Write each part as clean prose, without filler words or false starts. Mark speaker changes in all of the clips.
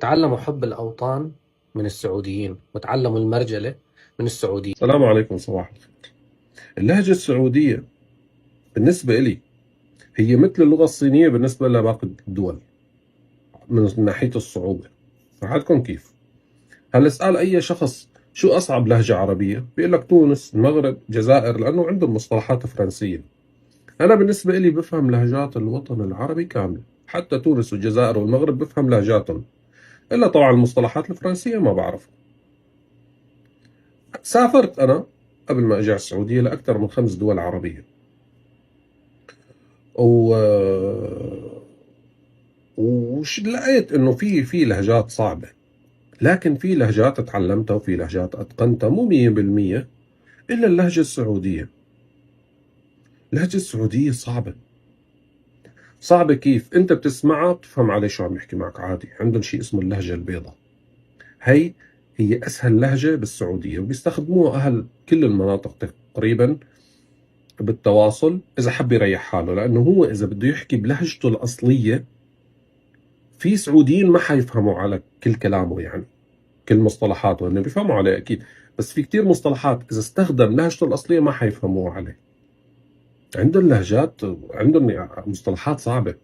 Speaker 1: تعلموا حب الأوطان من السعوديين وتعلموا المرجلة من السعوديين.
Speaker 2: السلام عليكم، صباح الخير. اللهجة السعودية بالنسبة إلي هي مثل اللغة الصينية بالنسبة لباقي الدول من ناحية الصعوبة. رح لكم كيف. هلا اسأل أي شخص شو أصعب لهجة عربية بيقول لك تونس، المغرب، الجزائر، لأنه عندهم مصطلحات فرنسية. أنا بالنسبة إلي بفهم لهجات الوطن العربي كاملة، حتى تونس والجزائر والمغرب بفهم لهجاتهم، إلا طبعا المصطلحات الفرنسية ما بعرفها. سافرت أنا قبل ما أجي على السعودية لأكثر من 5 دول عربية، و وش لقيت انه في لهجات صعبة، لكن في لهجات اتعلمتها وفي لهجات اتقنتها مو 100%. الا اللهجة السعودية. اللهجة السعودية صعبة. صعبة كيف؟ انت بتسمعها بتفهم عليه شو عم يحكي معك عادي. عندهم شيء اسمه اللهجة البيضاء. هي هي اسهل لهجة بالسعودية، وبيستخدموها اهل كل المناطق تقريبا بالتواصل اذا حب يريح حاله، لانه هو اذا بده يحكي بلهجته الاصلية في سعوديين ما حيفهموا على كل كلامه، يعني كل مصطلحاته هن بيفهموا عليه اكيد، بس في كتير مصطلحات اذا استخدم لهجته الاصليه ما حيفهموها عليه. عندهم لهجات، عندهم مصطلحات صعبه.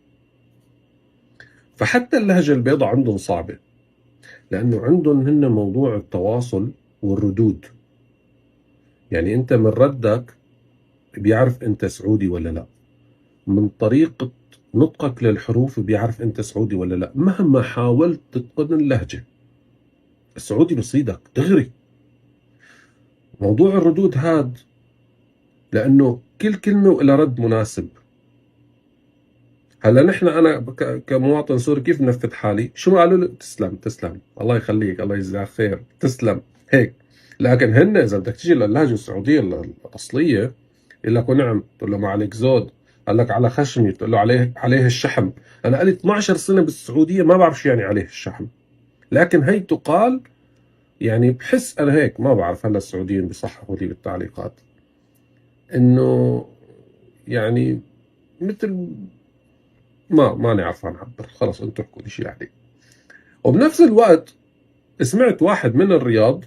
Speaker 2: فحتى اللهجه البيضاء عندهم صعبه، لانه عندهم هن موضوع التواصل والردود. يعني انت من ردك بيعرف انت سعودي ولا لا، من طريقه نطقك للحروف بيعرف انت سعودي ولا لا، مهما حاولت تتقن اللهجه. السعودي بصيدك دغري. موضوع الردود هاد لانه كل كلمه وإلها رد مناسب. هلا نحن انا كمواطن سوري كيف نفذ حالي؟ شو قالوا لي؟ تسلم تسلم، الله يخليك، الله يجزاك خير، تسلم هيك. لكن هن اذا بدك تيجي للهجه السعوديه الاصليه يقول لك ونعم، تقول له ما عليك زود، قال لك على خشمي، تقول له عليه الشحم. انا قلت 12 سنه بالسعوديه ما بعرف شو يعني عليه الشحم، لكن هي تقال. يعني بحس انا هيك، ما بعرف، هلا السعوديين بيصححوا لي بالتعليقات انه يعني مثل ما نعرف نعبر، خلص انتم احكوا لي شيء عليه. وبنفس الوقت سمعت واحد من الرياض،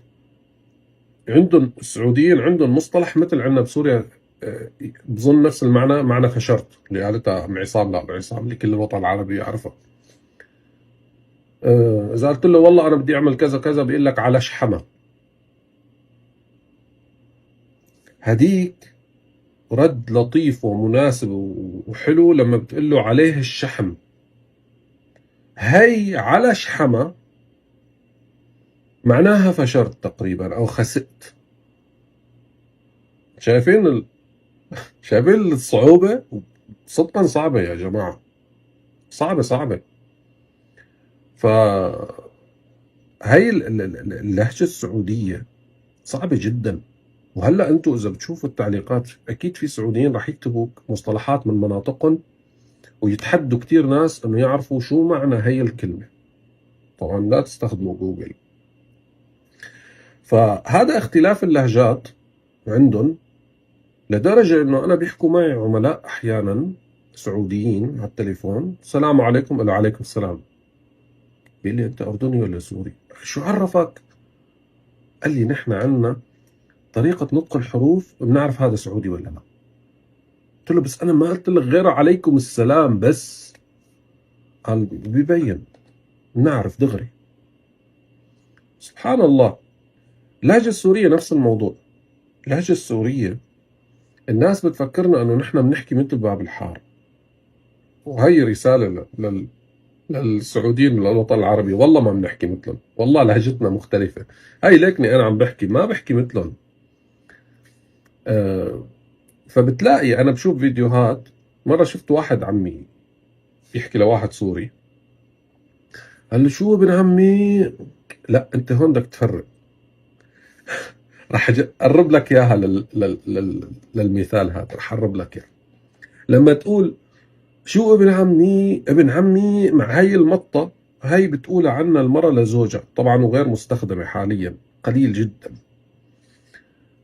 Speaker 2: عندهم السعوديين عندهم مصطلح مثل عندنا بسوريا، بظن نفس المعنى، معنى فشرت اللي قالتها ام عصام. لا، ام عصام اللي كل الوطن العربي يعرفها. اذا قلت له والله انا بدي اعمل كذا كذا بيقول لك على شحمه. هديك رد لطيف ومناسب وحلو لما بتقول له عليه الشحم. هي على شحمه معناها فشرت تقريبا او خسئت. شايفين شايفين الصعوبة؟ صدقا صعبة يا جماعة، صعبة صعبة. فهي اللهجة السعودية صعبة جدا. وهلا انتم اذا بتشوفوا التعليقات اكيد في سعوديين راح يكتبوا مصطلحات من مناطقهم ويتحدوا كتير ناس انه يعرفوا شو معنى هي الكلمة. طبعا لا تستخدموا جوجل. فهذا اختلاف اللهجات عندهم، لدرجة انه انا بيحكوا معي عملاء احيانا سعوديين على التليفون، السلام عليكم، قال له عليكم السلام. بيقول لي انت اردني ولا سوري؟ شو عرفك؟ قال لي نحن عندنا طريقة نطق الحروف بنعرف هذا سعودي ولا لا. قلت له بس انا ما قلت لك غير عليكم السلام بس. قال ببين، نعرف دغري. سبحان الله. اللهجة السورية نفس الموضوع. اللهجة السورية الناس بتفكرنا انه نحن بنحكي مثل باب الحار، وهي رسالة للسعوديين من الوطن العربي، والله ما بنحكي مثلهم، والله لهجتنا مختلفة. هاي ليكني انا عم بحكي ما بحكي مثلهم. آه، فبتلاقي انا بشوف فيديوهات. مره شفت واحد عمي يحكي لواحد سوري، قال له شو ابن عمي؟ لا انت هون بدك تفرق. راح اقرب لك اياها للمثال هذا، راح اقرب لك اياها. لما تقول شو ابن عمي، ابن عمي مع هاي المطه، هاي بتقولها عنا المرة لزوجها طبعا، وغير مستخدمة حاليا، قليل جدا.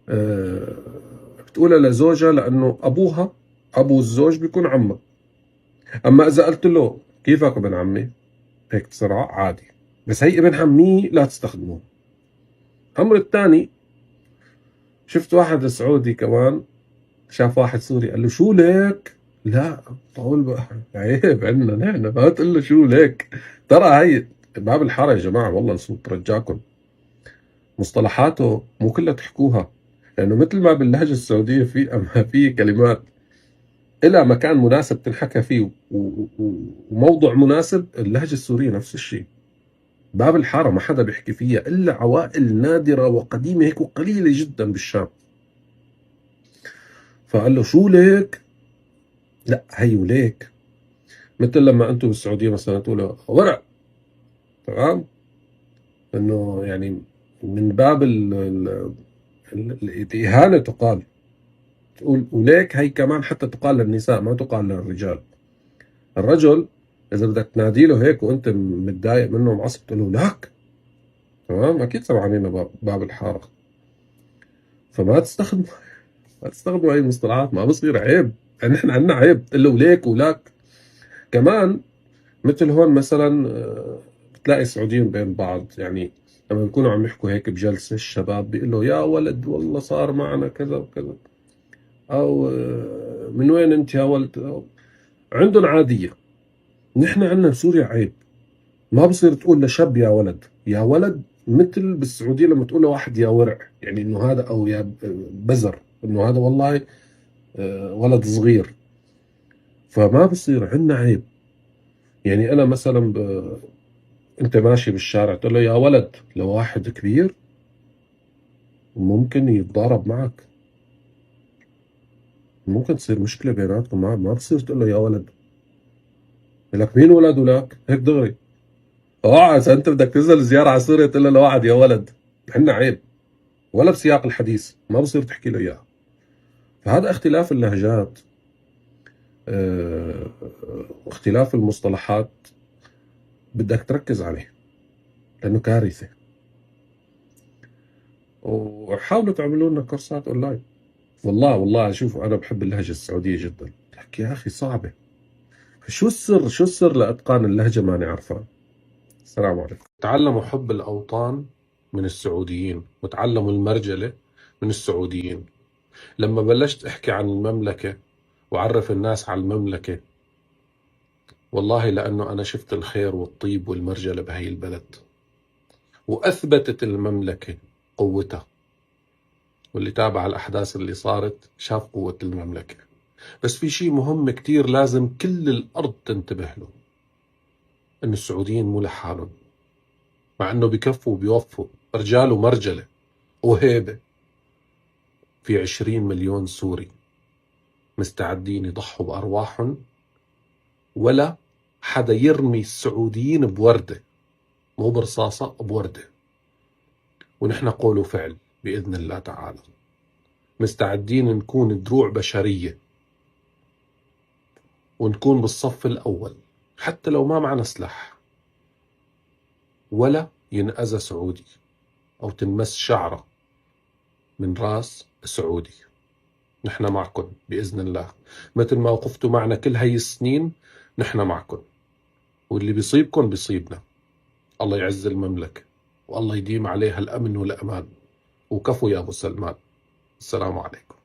Speaker 2: أه، بتقولها لزوجها لانه ابوها، ابو الزوج بيكون عمها. اما اذا قلت له كيفك ابن عمي هيك بسرعة عادي، بس هي ابن عمي لا تستخدمه. الأمر الثاني، شفت واحد سعودي كمان شاف واحد سوري قال له شو لك؟ لا طول بقى، عيب عندنا نحن، ما تقول له شو لك. ترى هي باب الحارة يا جماعة، والله نسوق ترجاكم، مصطلحاته مو كلها تحكوها، لأنه مثل ما باللهجة السعودية في كلمات إلها مكان مناسب تنحكى فيه وموضوع مناسب، اللهجة السورية نفس الشيء. باب الحارة ما حدا بيحكي فيها إلا عوائل نادرة وقديمة هيك وقليلة جدا بالشام. فقال له شو ليك؟ لا هي وليك، مثل لما انتم بالسعودية مثلا تقولوا ورع، تمام؟ انه يعني من باب الإهانة تقال، تقول وليك، هي كمان حتى تقال للنساء ما تقال للرجال. الرجل إذا بدك تنادي له هيك وأنت متضايق منه ومعصب تقول له لك، تمام؟ أكيد سمعانين باب الحارة. فما تستخدم ما تستخدموا أي مصطلحات، ما بصير، عيب. يعني نحن عندنا عيب تقول له وليك ولك كمان. مثل هون مثلا بتلاقي السعوديين بين بعض، يعني لما بيكونوا عم يحكوا هيك بجلسة الشباب بيقول له يا ولد والله صار معنا كذا وكذا، أو من وين أنت يا ولد، عندهم عادية. نحن عندنا بسوريا عيب، ما بصير تقول لشاب يا ولد. يا ولد مثل بالسعودية لما تقول لواحد يا ورع، يعني انه هذا، او يا بزر، انه هذا والله ولد صغير. فما بصير، عندنا عيب. يعني انا مثلا انت ماشي بالشارع تقول له يا ولد لواحد كبير ممكن يتضارب معك، ممكن تصير مشكلة بيناتكم. ما بصير تقول له يا ولد. لك مين ولد ولك هيك دغري. اذا انت بدك تنزل زيارة على سوريا تقول له لواحد يا ولد، عندنا عيب، ولا بسياق الحديث ما بصير تحكي له اياه. فهذا اختلاف اللهجات، واختلاف المصطلحات بدك تركز عليه، لأنه كارثة. وحاولوا تعملوا لنا كورسات أونلاين. والله شوفوا، أنا بحب اللهجة السعودية جدا. لك يا أخي صعبة. شو السر لإتقان اللهجة ما نعرفها. السلام عليكم.
Speaker 1: تعلموا حب الأوطان من السعوديين، وتعلموا المرجلة من السعوديين. لما بلشت أحكي عن المملكة وعرف الناس على المملكة، والله لأنه أنا شفت الخير والطيب والمرجلة بهي البلد، وأثبتت المملكة قوتها. واللي تابع الأحداث اللي صارت شاف قوة المملكة. بس في شيء مهم كتير لازم كل الأرض تنتبه له، إن السعوديين مو لحالهم، مع إنه بكفوا وبيوفوا، رجال ومرجلة وهيبة. في 20 مليون سوري مستعدين يضحوا بأرواحهم، ولا حدا يرمي السعوديين بوردة، مو برصاصة، بوردة. ونحن قول وفعل بإذن الله تعالى، مستعدين نكون دروع بشرية ونكون بالصف الأول، حتى لو ما معنا سلاح، ولا ينأذى سعودي أو تنمس شعره من راس سعودي. نحن معكم بإذن الله، مثل ما وقفتوا معنا كل هاي السنين نحن معكم، واللي بيصيبكم بيصيبنا. الله يعز المملكة، والله يديم عليها الأمن والأمان. وكفو يا أبو سلمان. السلام عليكم.